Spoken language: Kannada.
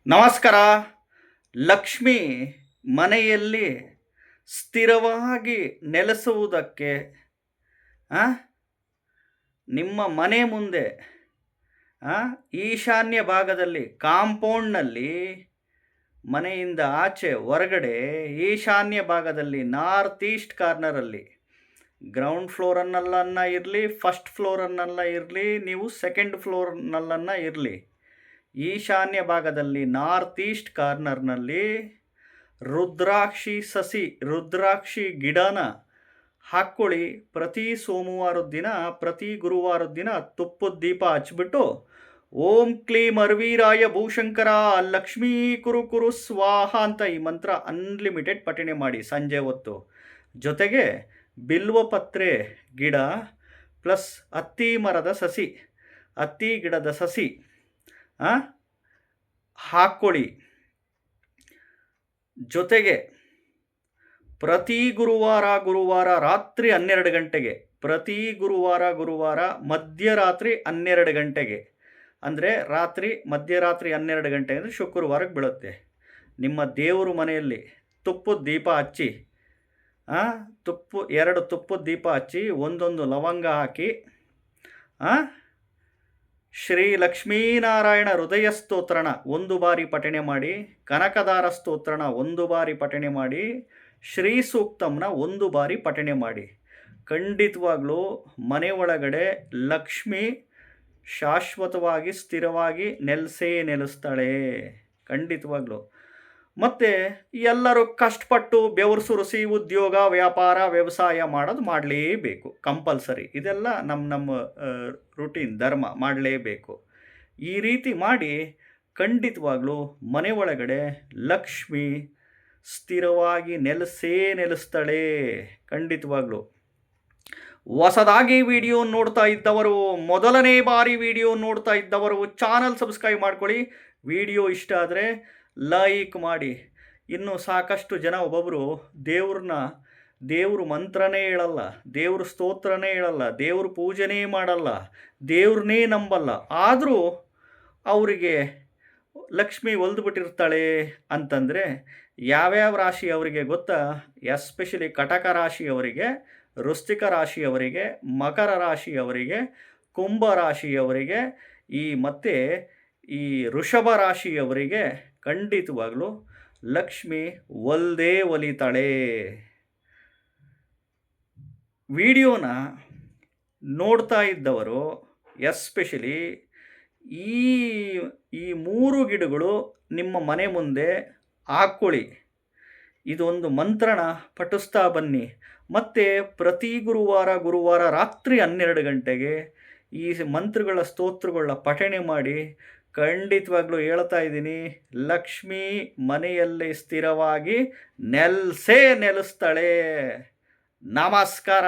ನಮಸ್ಕಾರ. ಲಕ್ಷ್ಮಿ ಮನೆಯಲ್ಲಿ ಸ್ಥಿರವಾಗಿ ನೆಲೆಸುವುದಕ್ಕೆ ಆ, ನಿಮ್ಮ ಮನೆ ಮುಂದೆ ಈಶಾನ್ಯ ಭಾಗದಲ್ಲಿ ಕಾಂಪೌಂಡ್ನಲ್ಲಿ ಮನೆಯಿಂದ ಆಚೆ ಹೊರಗಡೆ ಈಶಾನ್ಯ ಭಾಗದಲ್ಲಿ ನಾರ್ತ್ ಈಸ್ಟ್ ಕಾರ್ನರಲ್ಲಿ ಗ್ರೌಂಡ್ ಫ್ಲೋರನ್ನಲ್ಲ ಇರಲಿ, ಫಸ್ಟ್ ಫ್ಲೋರನ್ನೆಲ್ಲ ಇರಲಿ, ನೀವು ಸೆಕೆಂಡ್ ಫ್ಲೋರ್ನಲ್ಲನ್ನ ಇರಲಿ, ಈಶಾನ್ಯ ಭಾಗದಲ್ಲಿ ನಾರ್ತ್ ಈಸ್ಟ್ ಕಾರ್ನರ್ನಲ್ಲಿ ರುದ್ರಾಕ್ಷಿ ಗಿಡನ ಹಾಕ್ಕೊಳ್ಳಿ. ಪ್ರತಿ ಸೋಮವಾರದ ದಿನ, ಪ್ರತಿ ಗುರುವಾರದ ದಿನ ತುಪ್ಪದ ದೀಪ ಹಚ್ಬಿಟ್ಟು ಓಂ ಕ್ಲೀಂ ಅರ್ವೀರಾಯ ಭೂಶಂಕರ ಲಕ್ಷ್ಮೀ ಕುರು ಕುರು ಸ್ವಾಹ ಅಂತ ಈ ಮಂತ್ರ ಅನ್ಲಿಮಿಟೆಡ್ ಪಠಣೆ ಮಾಡಿ ಸಂಜೆ ಹೊತ್ತು. ಜೊತೆಗೆ ಬಿಲ್ವಪತ್ರೆ ಗಿಡ ಪ್ಲಸ್ ಹತ್ತಿ ಗಿಡದ ಸಸಿ ಹಾಕ್ಕೊಳ್ಳಿ. ಜೊತೆಗೆ ಪ್ರತಿ ಗುರುವಾರ ರಾತ್ರಿ 12 ಗಂಟೆಗೆ, ಪ್ರತಿ ಗುರುವಾರ ಮಧ್ಯರಾತ್ರಿ 12 ಗಂಟೆಗೆ, ಅಂದರೆ ಮಧ್ಯರಾತ್ರಿ 12 ಗಂಟೆ ಅಂದರೆ ಶುಕ್ರವಾರಕ್ಕೆ ಬೀಳುತ್ತೆ. ನಿಮ್ಮ ದೇವರು ಮನೆಯಲ್ಲಿ ತುಪ್ಪದ ದೀಪ ಹಚ್ಚಿ, 2 ತುಪ್ಪದ ದೀಪ ಹಚ್ಚಿ, ಒಂದೊಂದು ಲವಂಗ ಹಾಕಿ, ಶ್ರೀ ಲಕ್ಷ್ಮೀನಾರಾಯಣ ಹೃದಯ ಸ್ತೋತ್ರನ 1 ಬಾರಿ ಪಠಣೆ ಮಾಡಿ, ಕನಕದಾರ ಸ್ತೋತ್ರನ 1 ಬಾರಿ ಪಠಣೆ ಮಾಡಿ, ಶ್ರೀ ಸೂಕ್ತಂನ 1 ಬಾರಿ ಪಠಣೆ ಮಾಡಿ. ಖಂಡಿತವಾಗ್ಲೂ ಮನೆ ಒಳಗಡೆ ಲಕ್ಷ್ಮಿ ಶಾಶ್ವತವಾಗಿ ಸ್ಥಿರವಾಗಿ ನೆಲೆಸ್ತಾಳೆ, ಖಂಡಿತವಾಗ್ಲೂ. ಮತ್ತು ಎಲ್ಲರೂ ಕಷ್ಟಪಟ್ಟು ಬೆವರು ಸುರಿಸಿ ಉದ್ಯೋಗ ವ್ಯಾಪಾರ ವ್ಯವಸಾಯ ಮಾಡೋದು ಮಾಡಲೇಬೇಕು, ಕಂಪಲ್ಸರಿ. ಇದೆಲ್ಲ ನಮ್ಮ ರೂಟೀನ್ ಧರ್ಮ, ಮಾಡಲೇಬೇಕು. ಈ ರೀತಿ ಮಾಡಿ ಖಂಡಿತವಾಗ್ಲೂ ಮನೆ ಒಳಗಡೆ ಲಕ್ಷ್ಮಿ ಸ್ಥಿರವಾಗಿ ನೆಲೆಸ್ತಾಳೆ, ಖಂಡಿತವಾಗ್ಲೂ. ಹೊಸದಾಗಿ ವಿಡಿಯೋ ನೋಡ್ತಾ ಇದ್ದವರು, ಮೊದಲನೇ ಬಾರಿ ವಿಡಿಯೋ ನೋಡ್ತಾ ಇದ್ದವರು ಚಾನಲ್ ಸಬ್ಸ್ಕ್ರೈಬ್ ಮಾಡ್ಕೊಳ್ಳಿ. ವಿಡಿಯೋ ಇಷ್ಟ ಆದರೆ ಲೈಕ್ ಮಾಡಿ. ಇನ್ನು ಸಾಕಷ್ಟು ಜನ ಒಬ್ಬೊಬ್ಬರು ದೇವ್ರ ಮಂತ್ರನೇ ಹೇಳಲ್ಲ, ದೇವ್ರ ಸ್ತೋತ್ರನೇ ಹೇಳಲ್ಲ, ದೇವ್ರ ಪೂಜೆನೇ ಮಾಡಲ್ಲ, ದೇವ್ರನ್ನೇ ನಂಬಲ್ಲ. ಆದರೂ ಅವರಿಗೆ ಲಕ್ಷ್ಮಿ ಒಲ್ದುಬಿಟ್ಟಿರ್ತಾಳೆ ಅಂತಂದರೆ ಯಾವ್ಯಾವ ರಾಶಿ ಅವರಿಗೆ ಗೊತ್ತಾ? ಎಸ್ಪೆಷಲಿ ಕಟಕ ರಾಶಿಯವರಿಗೆ, ವೃಶ್ಚಿಕ ರಾಶಿಯವರಿಗೆ, ಮಕರ ರಾಶಿಯವರಿಗೆ, ಕುಂಭ ರಾಶಿಯವರಿಗೆ, ಮತ್ತು ಈ ವೃಷಭ ರಾಶಿಯವರಿಗೆ ಖಂಡಿತವಾಗ್ಲೂ ಲಕ್ಷ್ಮಿ ಒಲಿತಾಳೆ. ವಿಡಿಯೋನ ನೋಡ್ತಾ ಇದ್ದವರು ಎಸ್ಪೆಷಲಿ ಈ 3 ಗಿಡಗಳು ನಿಮ್ಮ ಮನೆ ಮುಂದೆ ಹಾಕ್ಕೊಳ್ಳಿ. ಇದೊಂದು ಮಂತ್ರನ ಪಠಿಸ್ತಾ ಬನ್ನಿ. ಮತ್ತು ಪ್ರತಿ ಗುರುವಾರ ರಾತ್ರಿ 12 ಗಂಟೆಗೆ ಈ ಮಂತ್ರಗಳ ಸ್ತೋತ್ರಗಳನ್ನ ಪಠಣೆ ಮಾಡಿ. ಖಂಡಿತವಾಗ್ಲೂ ಹೇಳ್ತಾ ಇದ್ದೀನಿ, ಲಕ್ಷ್ಮಿ ಮನೆಯಲ್ಲಿ ಸ್ಥಿರವಾಗಿ ನೆಲೆಸ್ತಾಳೆ. ನಮಸ್ಕಾರ.